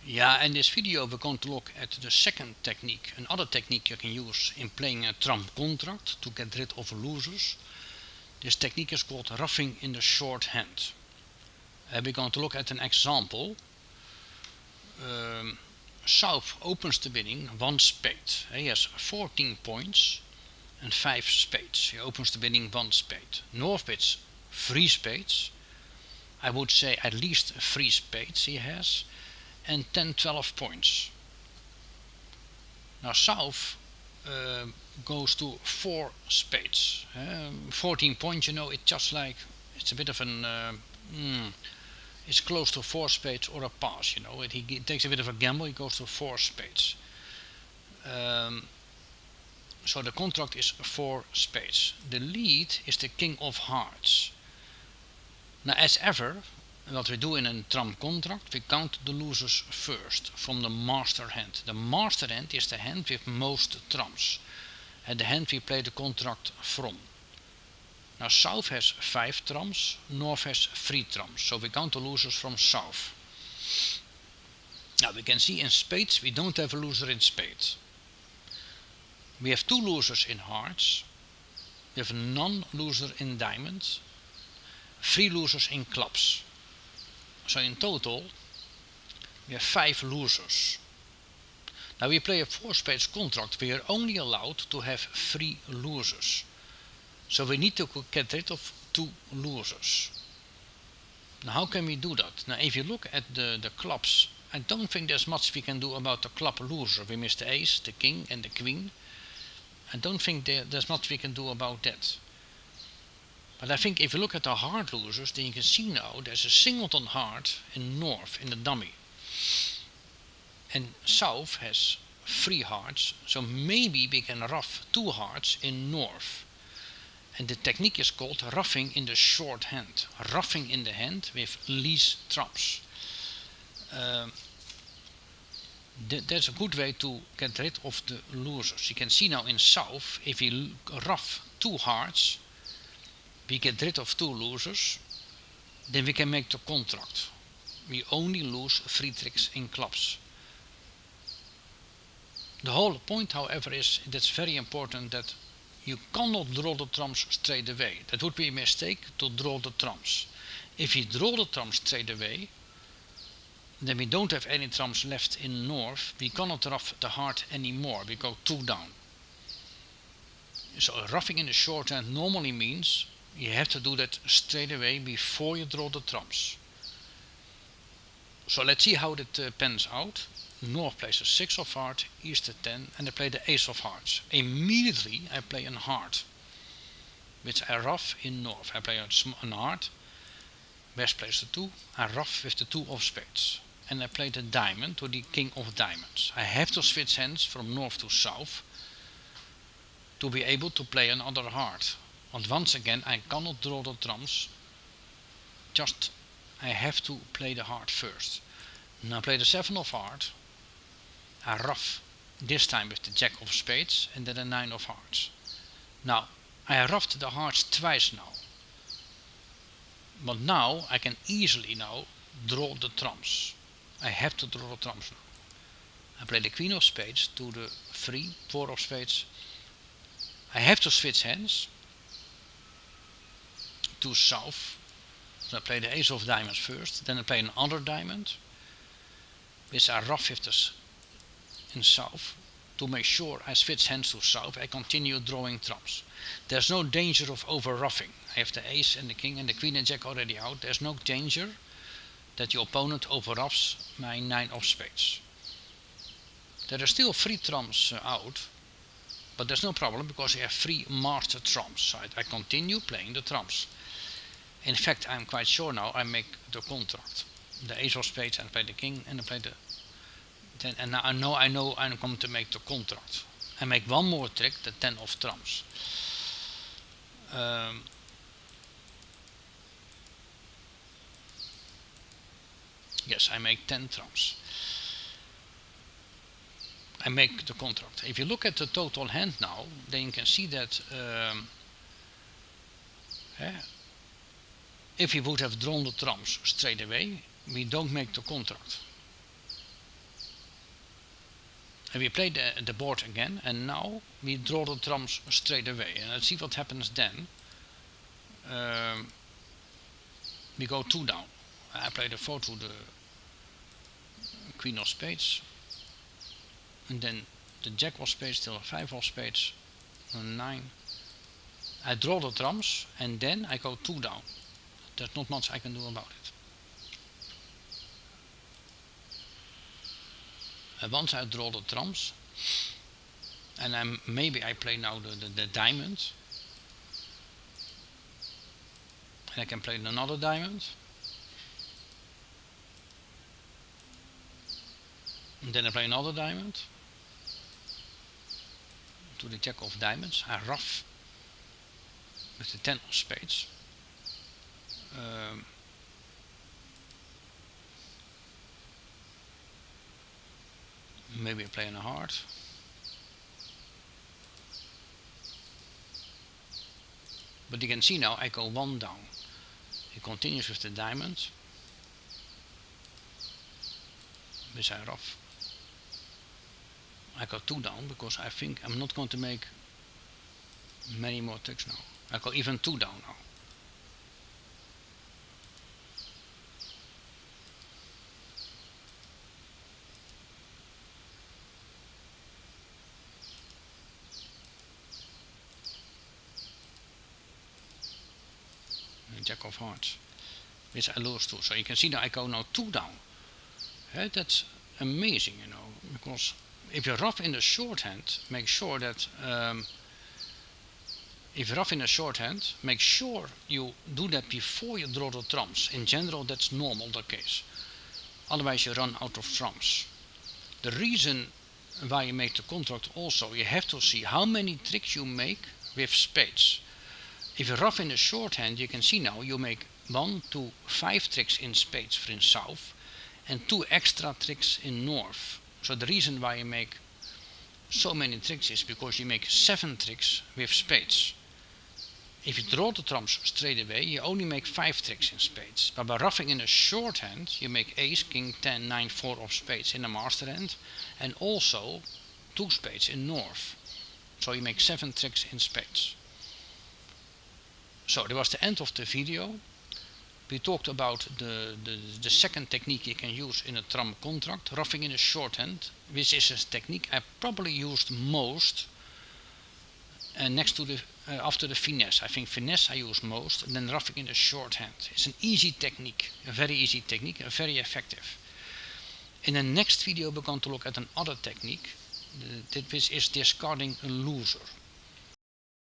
Yeah, in this video we're going to look at the second technique, another technique you can use in playing a trump contract to get rid of losers. This technique is called ruffing in the short hand. We're going to look at an example. South opens the winning 1 spade. He has 14 points and 5 spades. He opens the winning 1 spade. North bets 3 spades. I would say at least 3 spades he has. And 10-12 points. Now South goes to 4 spades. 14 points, you know, it's just like, it's a bit of an, it's close to 4 spades or a pass, you know. He takes a bit of a gamble, he goes to 4 spades. So the contract is 4 spades. The lead is the king of hearts. Now as ever, what we do in a trump contract, we count the losers first from the master hand. The master hand is the hand with most trumps, and the hand we play the contract from. Now South has 5 trumps, North has 3 trumps, so we count the losers from South. Now we can see in spades we don't have a loser in spades. We have 2 losers in hearts, we have a non-loser in diamonds, 3 losers in clubs. So in total we have 5 losers. Now we play a 4 spades contract, we are only allowed to have 3 losers. So we need to get rid of 2 losers. Now how can we do that? Now if you look at the clubs, I don't think there's much we can do about the club loser. We missed the ace, the king and the queen. I don't think there's much we can do about that. But I think if you look at the heart losers, then you can see now there's a singleton heart in North, in the dummy. And South has 3 hearts, so maybe we can ruff 2 hearts in North. And the technique is called ruffing in the short hand. Ruffing in the hand with least trumps. That's a good way to get rid of the losers. You can see now in South, if we ruff 2 hearts, we get rid of 2 losers, then we can make the contract. We only lose 3 tricks in clubs. The whole point, however, is that's very important that you cannot draw the trumps straight away. That would be a mistake to draw the trumps. If you draw the trumps straight away, then we don't have any trumps left in North. We cannot ruff the heart anymore. We go 2 down. So ruffing in the short hand normally means you have to do that straight away before you draw the trumps. So let's see how that pans out. North plays a 6 of hearts, East a 10, and I play the ace of hearts. Immediately I play a heart, which I ruff in North. I play a heart, West plays the 2, I ruff with the 2 of spades. And I play the diamond to the king of diamonds. I have to switch hands from North to South to be able to play another heart. And once again I cannot draw the trumps, just I have to play the heart first. Now I play the 7 of hearts, I ruff this time with the jack of spades and then a 9 of hearts. Now I ruffed the hearts twice now, but now I can easily now draw the trumps. I have to draw the trumps now. I play the queen of spades to the 3, 4 of spades. I have to switch hands to South. So I play the ace of diamonds first, then I play another diamond, which I ruff with this in South. To make sure I switch hands to South, I continue drawing trumps. There's no danger of over ruffing. I have the ace and the king and the queen and jack already out. There's no danger that your opponent overruffs my 9 of spades. There are still 3 trumps out, but there's no problem because I have 3 master trumps. So I continue playing the trumps. In fact, I'm quite sure now I make the contract. The ace of spades and I play the king and I play the 10. And now I know I'm going to make the contract. I make one more trick, the 10 of trumps. Yes, I make 10 trumps. I make the contract. If you look at the total hand now, then you can see that if we would have drawn the trumps straight away, we don't make the contract. And we play the board again, and now we draw the trumps straight away. And let's see what happens then. We go 2 down. I play the 4 to the queen of spades, and then the jack of spades till 5 of spades, and 9. I draw the trumps, and then I go 2 down. There's not much I can do about it. And once I draw the trumps, and maybe I play now the diamond, and I can play another diamond, and then I play another diamond to the jack of diamonds. I ruff with the 10 of spades. Maybe I play in a heart. But you can see now I go 1 down. He continues with the diamond. Which I ruff. I go 2 down because I think I'm not going to make many more tricks now. I go even 2 down now. Jack of hearts, which I lose to. So you can see that I go now 2 down. That's amazing, you know, because if you ruff in the shorthand, make sure that make sure you do that before you draw the trumps. In general, that's normal the case. Otherwise, you run out of trumps. The reason why you make the contract also, you have to see how many tricks you make with spades. If you ruff in the shorthand, you can see now you make 1, 2, 5 tricks in spades for in south, and 2 extra tricks in north. So the reason why you make so many tricks is because you make 7 tricks with spades. If you draw the trumps straight away, you only make 5 tricks in spades. But by ruffing in a shorthand, you make ace, king, 10, 9, 4 of spades in the master hand, and also 2 spades in north. So you make 7 tricks in spades. So that was the end of the video. We talked about the second technique you can use in a trump contract, ruffing in a shorthand, which is a technique I probably used most, and next to after the finesse. I think finesse I use most, and then ruffing in a shorthand. It's an easy technique, a very easy technique, and very effective. In the next video we're going to look at another technique, which is discarding a loser.